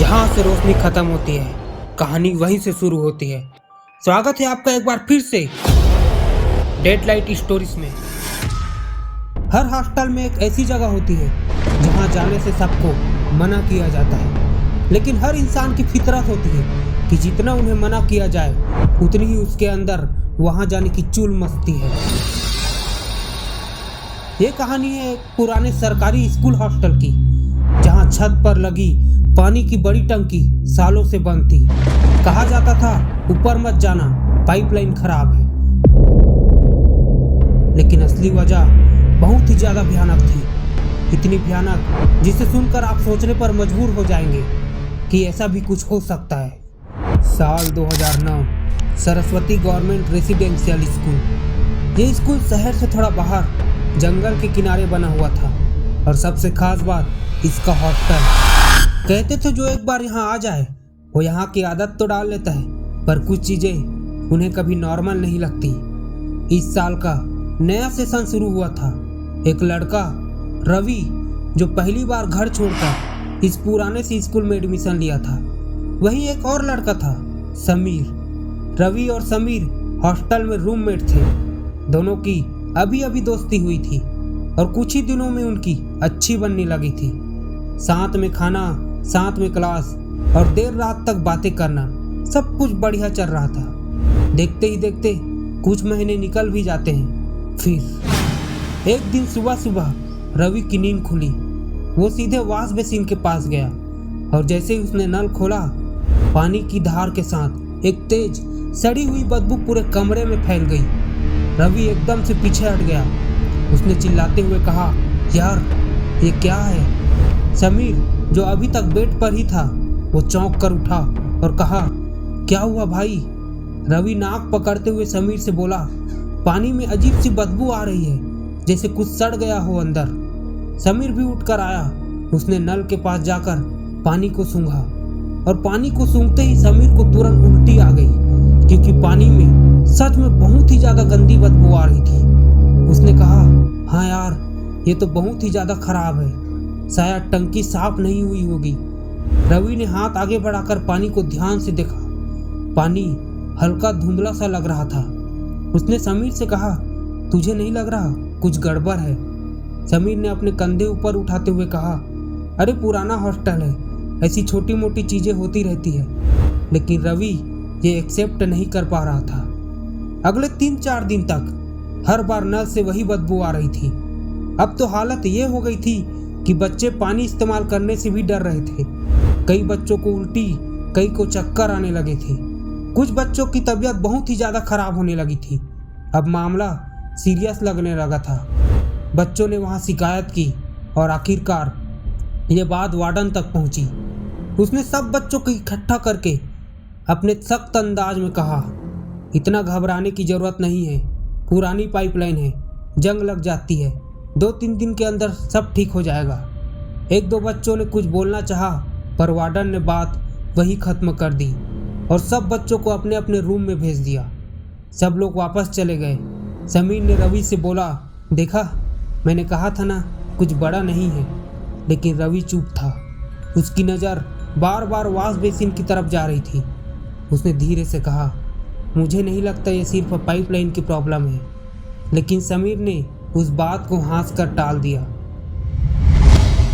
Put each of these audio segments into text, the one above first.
जहाँ से रोशनी खत्म होती है कहानी वहीं से शुरू होती है। स्वागत है आपका एक बार फिर से डेडलाइट स्टोरीज में। हर हॉस्टल में एक ऐसी जगह होती है जहाँ जाने से सबको मना किया जाता है, लेकिन हर इंसान की फितरत होती है कि जितना उन्हें मना किया जाए उतनी ही उसके अंदर वहाँ जाने की चुल मचती है। ये कहानी है एक पुराने सरकारी स्कूल हॉस्टल की, जहाँ छत पर लगी पानी की बड़ी टंकी सालों से बंद थी। कहा जाता था ऊपर मत जाना, पाइपलाइन खराब है। लेकिन असली वजह बहुत ही ज्यादा भयानक थी, इतनी भयानक जिसे सुनकर आप सोचने पर मजबूर हो जाएंगे कि ऐसा भी कुछ हो सकता है। साल 2009, सरस्वती गवर्नमेंट रेसिडेंशियल स्कूल। ये स्कूल शहर से थोड़ा बाहर जंगल के किनारे बना हुआ था, और सबसे खास बात इसका हॉस्टल। कहते थे जो एक बार यहाँ आ जाए वो यहाँ की आदत तो डाल लेता है, पर कुछ चीजें उन्हें कभी नॉर्मल नहीं लगती। इस साल का नया सेशन शुरू हुआ था। एक लड़का रवि, जो पहली बार घर छोड़कर इस पुराने से स्कूल में एडमिशन लिया था। वहीं एक और लड़का था समीर। रवि और समीर हॉस्टल में रूममेट थे। दोनों की अभी अभी दोस्ती हुई थी और कुछ ही दिनों में उनकी अच्छी बनने लगी थी। साथ में खाना, साथ में क्लास और देर रात तक बातें करना, सब कुछ बढ़िया चल रहा था। देखते ही देखते कुछ महीने निकल भी जाते हैं। फिर एक दिन सुबह सुबह रवि की नींद खुली। वो सीधे वॉश बेसिन के पास गया और जैसे ही उसने नल खोला, पानी की धार के साथ एक तेज सड़ी हुई बदबू पूरे कमरे में फैल गई। रवि एकदम से पीछे हट गया। उसने चिल्लाते हुए कहा, यार ये क्या है? समीर, जो अभी तक बेड पर ही था, वो चौंक कर उठा और कहा, क्या हुआ भाई? रवि नाक पकड़ते हुए समीर से बोला, पानी में अजीब सी बदबू आ रही है, जैसे कुछ सड़ गया हो अंदर। समीर भी उठकर आया। उसने नल के पास जाकर पानी को सूंघा और पानी को सूंघते ही समीर को तुरंत उल्टी आ गई, क्योंकि पानी में सच में बहुत ही ज्यादा गंदी बदबू आ रही थी। उसने कहा, हाँ यार, ये तो बहुत ही ज्यादा खराब है, शायद टंकी साफ नहीं हुई होगी। रवि ने हाथ आगे बढ़ाकर पानी को ध्यान से देखा। पानी हल्का धुंधला सा लग रहा था। उसने समीर से कहा, तुझे नहीं लग रहा कुछ गड़बड़ है? समीर ने अपने कंधे ऊपर उठाते हुए कहा, अरे पुराना हॉस्टल है, ऐसी छोटी मोटी चीजें होती रहती है। लेकिन रवि ये एक्सेप्ट नहीं कर पा रहा था। अगले 3-4 दिन तक हर बार नल से वही बदबू आ रही थी। अब तो हालत ये हो गई थी कि बच्चे पानी इस्तेमाल करने से भी डर रहे थे। कई बच्चों को उल्टी, कई को चक्कर आने लगे थे। कुछ बच्चों की तबीयत बहुत ही ज़्यादा खराब होने लगी थी। अब मामला सीरियस लगने लगा था। बच्चों ने वहाँ शिकायत की और आखिरकार ये बात वार्डन तक पहुँची। उसने सब बच्चों को इकट्ठा करके अपने सख्त अंदाज में कहा, इतना घबराने की ज़रूरत नहीं है, पुरानी पाइपलाइन है, जंग लग जाती है, 2-3 दिन के अंदर सब ठीक हो जाएगा। 1-2 बच्चों ने कुछ बोलना चाहा, पर वार्डन ने बात वही खत्म कर दी और सब बच्चों को अपने अपने रूम में भेज दिया। सब लोग वापस चले गए। समीर ने रवि से बोला, देखा, मैंने कहा था ना कुछ बड़ा नहीं है। लेकिन रवि चुप था। उसकी नज़र बार बार वॉश बेसिन की तरफ जा रही थी। उसने धीरे से कहा, मुझे नहीं लगता ये सिर्फ पाइपलाइन की प्रॉब्लम है। लेकिन समीर ने उस बात को हंस कर टाल दिया।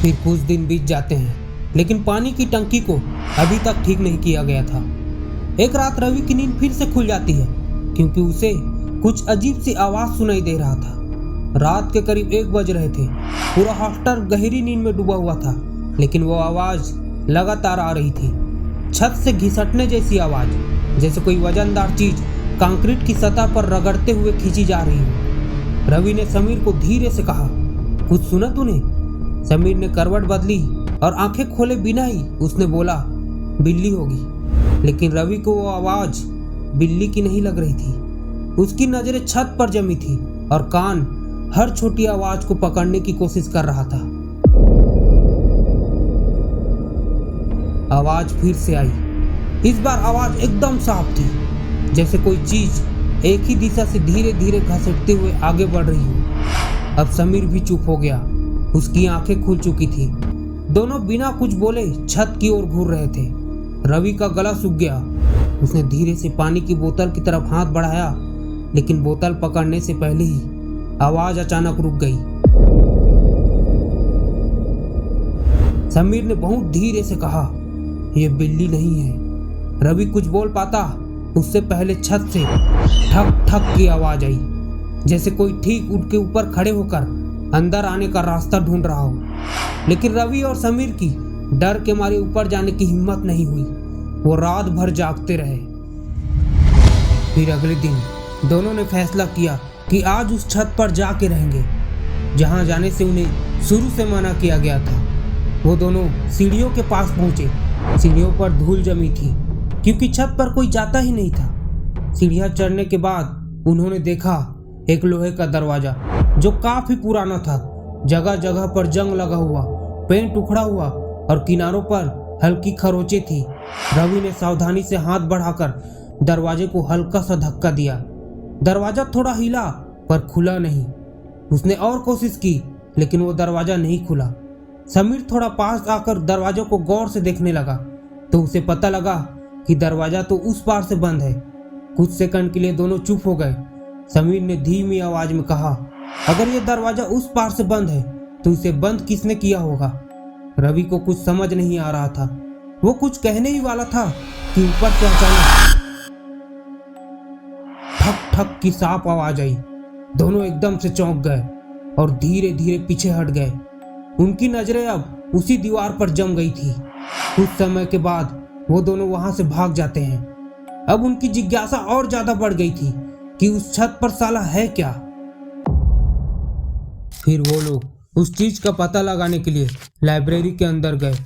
फिर कुछ दिन बीत जाते हैं, लेकिन पानी की टंकी को अभी तक ठीक नहीं किया गया था। एक रात रवि की नींद फिर से खुल जाती है, क्योंकि उसे कुछ अजीब सी आवाज़ सुनाई दे रहा था। रात के करीब 1 बज रहे थे। पूरा हॉस्टल गहरी नींद में डूबा हुआ था, लेकिन वो आवाज़ लगातार आ रही थी। छत से घिसटने जैसी आवाज़, जैसे कोई वजनदार चीज कंक्रीट की सतह पर रगड़ते हुए खींची जा रही हो। रवि ने समीर को धीरे से कहा, कुछ सुना तूने? समीर ने करवट बदली और आंखें खोले बिना ही उसने बोला, बिल्ली होगी। लेकिन रवि को वो आवाज बिल्ली की नहीं लग रही थी। उसकी नजरें छत पर जमी थी और कान हर छोटी आवाज को पकड़ने की कोशिश कर रहा था। आवाज फिर से आई। इस बार आवाज एकदम साफ थी, जैसे कोई चीज एक ही दिशा से धीरे धीरे घसीटते हुए आगे बढ़ रही हो। अब समीर भी चुप हो गया। उसकी आंखें खुल चुकी थी। दोनों बिना कुछ बोले छत की ओर घूर रहे थे। रवि का गला सूख गया। उसने धीरे से पानी की बोतल की तरफ हाथ बढ़ाया, लेकिन बोतल पकड़ने से पहले ही आवाज अचानक रुक गई। समीर ने बहुत धीरे से कहा, यह बिल्ली नहीं है। रवि कुछ बोल पाता उससे पहले छत से ठक ठक की आवाज आई, जैसे कोई ठीक उनके ऊपर खड़े होकर अंदर आने का रास्ता ढूंढ रहा हो। लेकिन रवि और समीर की डर के मारे ऊपर जाने की हिम्मत नहीं हुई। वो रात भर जागते रहे। फिर अगले दिन दोनों ने फैसला किया कि आज उस छत पर जाके रहेंगे जहां जाने से उन्हें शुरू से मना किया गया था। वो दोनों सीढ़ियों के पास पहुंचे। सीढ़ियों पर धूल जमी थी क्योंकि छत पर कोई जाता ही नहीं था। सीढ़ियां चढ़ने के बाद उन्होंने देखा एक लोहे का दरवाजा जो काफी पुराना था। जगह जगह पर जंग लगा हुआ, पेंट उखड़ा हुआ और किनारों पर हल्की खरोंचे थी। रवि ने सावधानी से हाथ बढ़ाकर दरवाजे को हल्का सा धक्का दिया। दरवाजा थोड़ा हिला पर खुला नहीं। उसने और कोशिश की लेकिन वो दरवाजा नहीं खुला। समीर थोड़ा पास आकर दरवाजे को गौर से देखने लगा तो उसे पता लगा कि दरवाजा तो उस पार से बंद है। कुछ सेकंड के लिए दोनों चुप हो गए। समीर ने धीमी आवाज में कहा, अगर ये दरवाजा उस पार से बंद है तो इसे बंद किसने किया होगा? रवि को कुछ समझ नहीं आ रहा था। वो कुछ कहने ही वाला था कि ऊपर से अचानक ठक ठक की साफ आवाज आई। दोनों एकदम से चौंक गए और धीरे धीरे पीछे हट गए। उनकी नजरें अब उसी दीवार पर जम गई थी। कुछ समय के बाद वो दोनों वहां से भाग जाते हैं। अब उनकी जिज्ञासा और ज्यादा बढ़ गई थी कि उस छत पर साला है क्या। फिर वो लोग उस चीज का पता लगाने के लिए लाइब्रेरी के अंदर गए।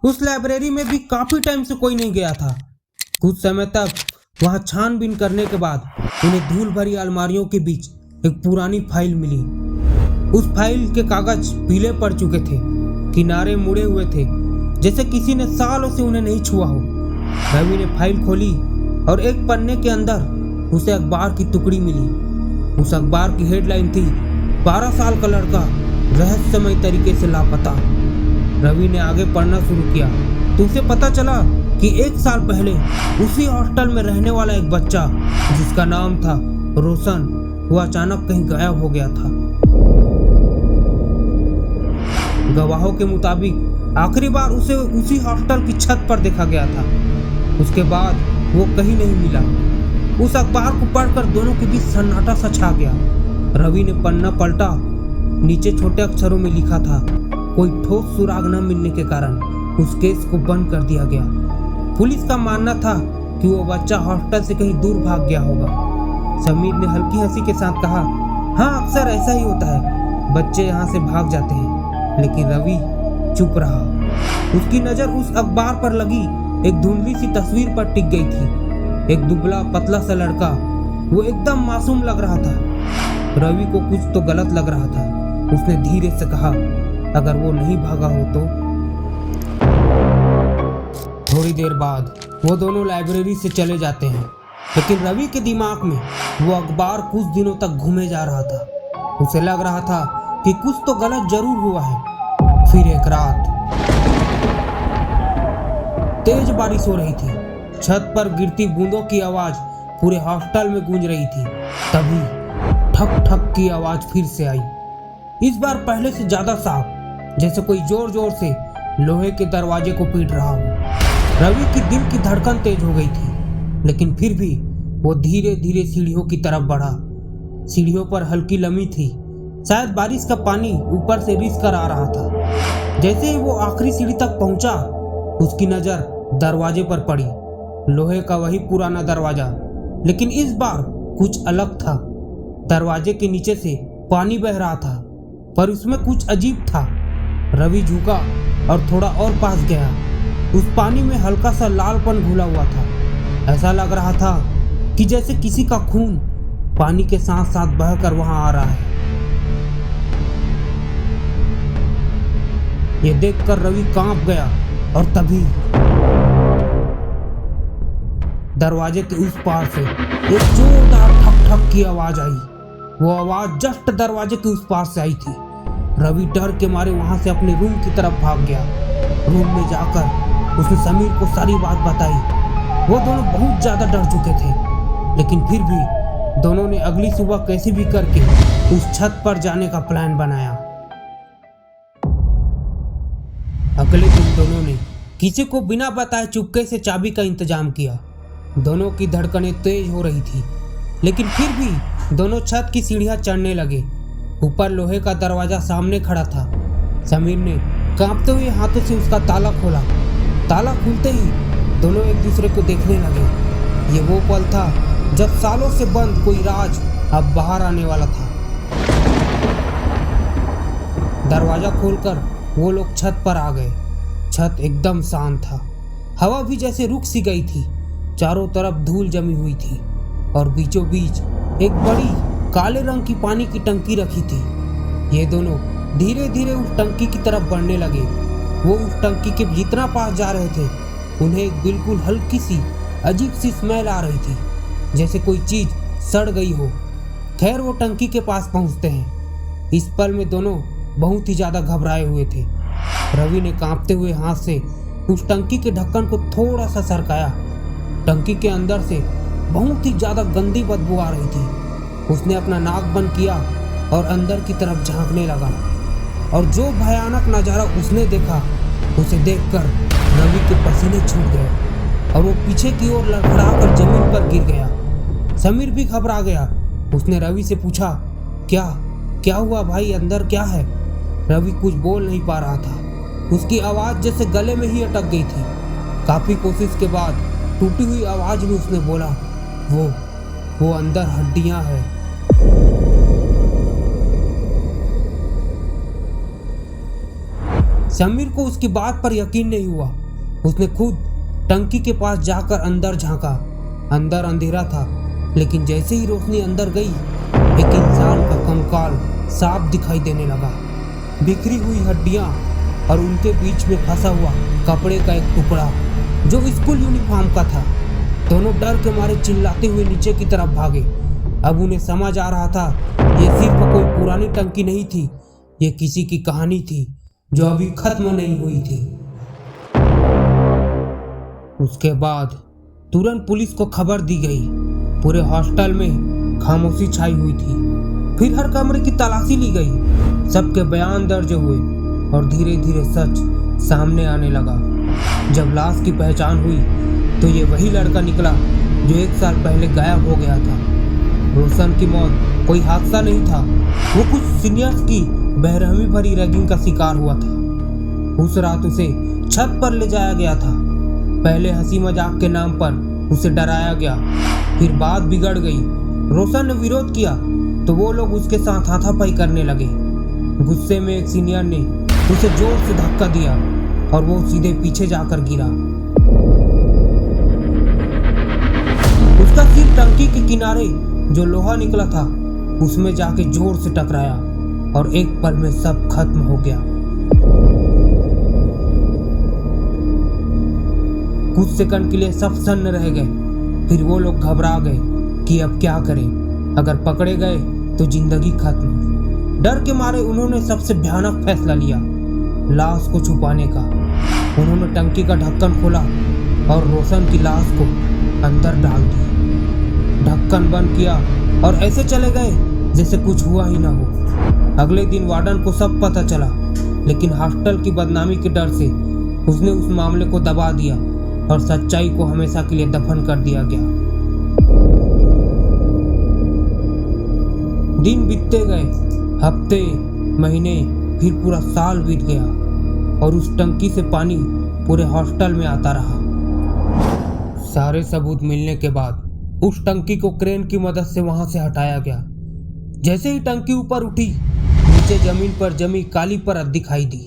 उस लाइब्रेरी में भी काफी टाइम से कोई नहीं गया था। कुछ समय तक वहां छानबीन करने के बाद उन्हें धूल भरी अलमारियों के बीच एक पुरानी फाइल मिली। उस फाइल के कागज पीले पड़ चुके थे, किनारे मुड़े हुए थे, जैसे किसी ने सालों से उन्हें नहीं छुआ हो। रवि ने फाइल खोली और एक पन्ने के अंदर उसे अखबार की टुकड़ी मिली। उस अखबार की हेडलाइन थी, 12 साल का लड़का रहस्यमय तरीके से लापता। रवि ने आगे पढ़ना शुरू किया तो उसे पता चला कि 1 साल पहले उसी हॉस्टल में रहने वाला एक बच्चा जिसका नाम था रोशन, वो अचानक कहीं गायब हो गया था। गवाहों के मुताबिक आखिरी बार उसे उसी हॉस्टल की छत पर देखा गया था। उसके बाद वो कहीं नहीं मिला। उस अखबार को पढ़कर दोनों के बीच सन्नाटा सा छा गया। रवि ने पन्ना पलटा। नीचे छोटे अक्षरों में लिखा था, कोई ठोस सुराग न मिलने के कारण उस केस को बंद कर दिया गया। पुलिस का मानना था कि वो बच्चा हॉस्टल से कहीं दूर भाग गया होगा। समीर ने हल्की हंसी के साथ कहा, हाँ अक्सर ऐसा ही होता है, बच्चे यहाँ से भाग जाते हैं। लेकिन रवि चुप रहा। उसकी नजर उस अखबार पर लगी एक धुंधली सी तस्वीर पर टिक गई थी। एक दुबला पतला सा लड़का, वो एकदम मासूम लग रहा था। रवि को कुछ तो गलत लग रहा था। उसने धीरे से कहा, अगर वो नहीं भागा हो तो। थोड़ी देर बाद वो दोनों लाइब्रेरी से चले जाते हैं, लेकिन रवि के दिमाग में वो अखबार कुछ दिनों तक घूमे जा रहा था। उसे लग रहा था कि कुछ तो गलत जरूर हुआ है। फिर एक रात तेज बारिश हो रही थी। छत पर गिरती बूंदों की आवाज पूरे हॉस्टल में गूंज रही थी। तभी ठक ठक की आवाज फिर से आई, इस बार पहले से ज्यादा साफ, जैसे कोई जोर जोर से लोहे के दरवाजे को पीट रहा हो। रवि की दिल की धड़कन तेज हो गई थी, लेकिन फिर भी वो धीरे धीरे सीढ़ियों की तरफ बढ़ा। सीढ़ियों पर हल्की नमी थी, शायद बारिश का पानी ऊपर से रिस कर आ रहा था। जैसे ही वो आखिरी सीढ़ी तक पहुंचा, उसकी नजर दरवाजे पर पड़ी। लोहे का वही पुराना दरवाजा, लेकिन इस बार कुछ अलग था। दरवाजे के नीचे से पानी बह रहा था, पर उसमें कुछ अजीब था। रवि झुका और थोड़ा और पास गया। उस पानी में हल्का सा लालपन घुला हुआ था। ऐसा लग रहा था कि जैसे किसी का खून पानी के साथ साथ बहकर वहां आ रहा है। ये देखकर रवि कांप गया और तभी दरवाजे के उस पार से एक जोरदार ठक ठक की आवाज आई। वो आवाज जस्ट दरवाजे के उस पार से आई थी। रवि डर के मारे वहां से अपने रूम की तरफ भाग गया। रूम में जाकर उसने समीर को सारी बात बताई। वो दोनों बहुत ज्यादा डर चुके थे, लेकिन फिर भी दोनों ने अगली सुबह कैसे भी करके उस छत पर जाने का प्लान बनाया। अगले दिन दोनों ने किसी को बिना बताए चुपके से चाबी का इंतजाम किया। दोनों की धड़कनें तेज हो रही थी, लेकिन फिर भी दोनों छत की सीढ़ियां चढ़ने लगे। ऊपर लोहे का दरवाजा सामने खड़ा था। समीर ने कांपते हुए हाथों से उसका ताला खोला। ताला खुलते ही दोनों एक दूसरे को देखने लगे। ये वो पल था जब सालों से बंद कोई राज अब बाहर आने वाला था। दरवाजा खोलकर वो लोग छत पर आ गए। छत एकदम शांत था। हवा भी जैसे रुक सी गई थी। चारों तरफ धूल जमी हुई थी और बीचों बीच एक बड़ी काले रंग की पानी की टंकी रखी थी। ये दोनों धीरे धीरे उस टंकी की तरफ बढ़ने लगे। वो उस टंकी के जितना पास जा रहे थे, उन्हें एक बिल्कुल हल्की सी अजीब सी स्मेल आ रही थी, जैसे कोई चीज सड़ गई हो। खैर, वो टंकी के पास पहुंचते हैं। इस पल में दोनों बहुत ही ज्यादा घबराए हुए थे। रवि ने कांपते हुए हाथ से उस टंकी के ढक्कन को थोड़ा सा सरकाया। टंकी के अंदर से बहुत ही ज्यादा गंदी बदबू आ रही थी। उसने अपना नाक बंद किया और अंदर की तरफ झांकने लगा, और जो भयानक नजारा उसने देखा, उसे देखकर रवि के पसीने छूट गए और वो पीछे की ओर लड़खड़ाकर जमीन पर गिर गया। समीर भी घबरा गया। उसने रवि से पूछा, क्या हुआ भाई, अंदर क्या है? रवि कुछ बोल नहीं पा रहा था। उसकी आवाज जैसे गले में ही अटक गई थी। काफी कोशिश के बाद टूटी हुई आवाज में उसने बोला, वो अंदर हड्डियां हैं। समीर को उसकी बात पर यकीन नहीं हुआ। उसने खुद टंकी के पास जाकर अंदर झांका। अंदर अंधेरा था, लेकिन जैसे ही रोशनी अंदर गई, एक इंसान का कंकाल साफ दिखाई देने लगा। बिखरी हुई हड्डियां और उनके बीच में फंसा हुआ कपड़े का एक टुकड़ा जो स्कूल यूनिफॉर्म का था। दोनों डर के मारे चिल्लाते हुए नीचे की तरफ भागे। अब उन्हें समझ आ रहा था, ये सिर्फ कोई पुरानी टंकी नहीं थी, ये किसी की कहानी थी जो अभी खत्म नहीं हुई थी। उसके बाद तुरंत पुलिस को खबर दी गई। पूरे हॉस्टल में खामोशी छाई हुई थी। फिर हर कमरे की तलाशी ली गई। सबके बयान दर्ज हुए और धीरे धीरे सच सामने आने लगा। जब लाश की पहचान हुई तो ये वही लड़का निकला जो 1 साल पहले गायब हो गया था। रोशन की मौत कोई हादसा नहीं था, वो कुछ सीनियर्स की बेरहमी भरी रैगिंग का शिकार हुआ था। उस रात उसे छत पर ले जाया गया था। पहले हंसी मजाक के नाम पर उसे डराया गया, फिर बात बिगड़ गई। रोशन ने विरोध किया तो वो लोग उसके साथ हाथापाई करने लगे। गुस्से में एक सीनियर ने उसे जोर से धक्का दिया और वो सीधे पीछे जाकर गिरा। उसका सिर टंकी के किनारे जो लोहा निकला था उसमें जाके जोर से टकराया और एक पल में सब खत्म हो गया। कुछ सेकंड के लिए सब सन्न रह गए। फिर वो लोग घबरा गए कि अब क्या करें। अगर पकड़े गए तो जिंदगी खत्म। डर के मारे उन्होंने सबसे भयानक फैसला लिया, लाश को छुपाने का। उन्होंने टंकी का ढक्कन खोला और रोशन की लाश को अंदर डाल दी। ढक्कन बंद किया और ऐसे चले गए जैसे कुछ हुआ ही ना हो। अगले दिन वार्डन को सब पता चला, लेकिन हॉस्टल की बदनामी के डर से उसने उस मामले को दबा दिया और सच्चाई को हमेशा के लिए दफन कर दिया गया। दिन बीतते गए, हफ्ते, महीने, फिर पूरा साल बीत गया और उस टंकी से पानी पूरे हॉस्टल में आता रहा। सारे सबूत मिलने के बाद उस टंकी को क्रेन की मदद से वहां से हटाया गया। जैसे ही टंकी ऊपर उठी, नीचे जमीन पर जमी काली परत दिखाई दी।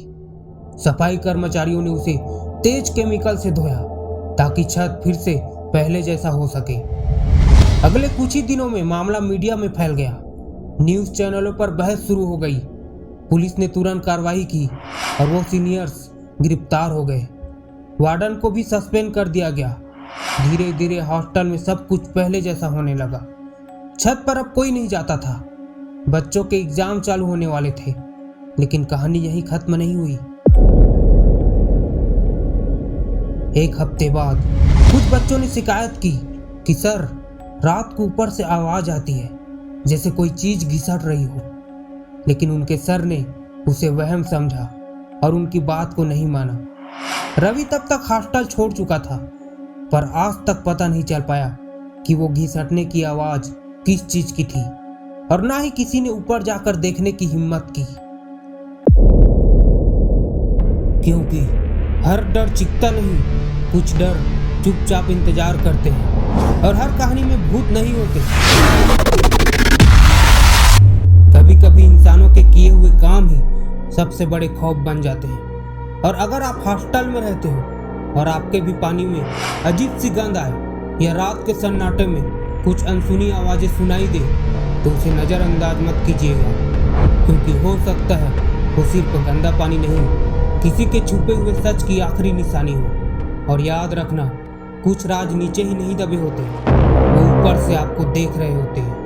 सफाई कर्मचारियों ने उसे तेज केमिकल से धोया ताकि छत फिर से पहले जैसा हो सके। अगले कुछ ही दिनों में मामला मीडिया में फैल गया। न्यूज चैनलों पर बहस शुरू हो गई। पुलिस ने तुरंत कार्रवाई की और वो सीनियर्स गिरफ्तार हो गए। वार्डन को भी सस्पेंड कर दिया गया। धीरे धीरे हॉस्टल में सब कुछ पहले जैसा होने लगा। छत पर अब कोई नहीं जाता था। बच्चों के एग्जाम चालू होने वाले थे, लेकिन कहानी यही खत्म नहीं हुई। एक हफ्ते बाद कुछ बच्चों ने शिकायत की कि सर, रात को ऊपर से आवाज आती है जैसे कोई चीज घिसट रही हो। लेकिन उनके सर ने उसे वहम समझा और उनकी बात को नहीं माना। रवि तब तक हॉस्टल छोड़ चुका था, पर आज तक पता नहीं चल पाया कि वो घिसटने की आवाज किस चीज की थी, और ना ही किसी ने ऊपर जाकर देखने की हिम्मत की, क्योंकि हर डर चिखता नहीं, कुछ डर चुपचाप इंतजार करते हैं, और हर कहानी में भूत नहीं होते। कभी कभी इंसानों के किए हुए काम ही सबसे बड़े खौफ बन जाते हैं। और अगर आप हॉस्टल में रहते हो और आपके भी पानी में अजीब सी गंध आए या रात के सन्नाटे में कुछ अनसुनी आवाजें सुनाई दे, तो उसे नज़रअंदाज मत कीजिएगा, क्योंकि हो सकता है वो सिर्फ गंदा पानी नहीं, किसी के छुपे हुए सच की आखिरी निशानी हो। और याद रखना, कुछ राज नीचे ही नहीं दबे होते, वो ऊपर से आपको देख रहे होते हैं।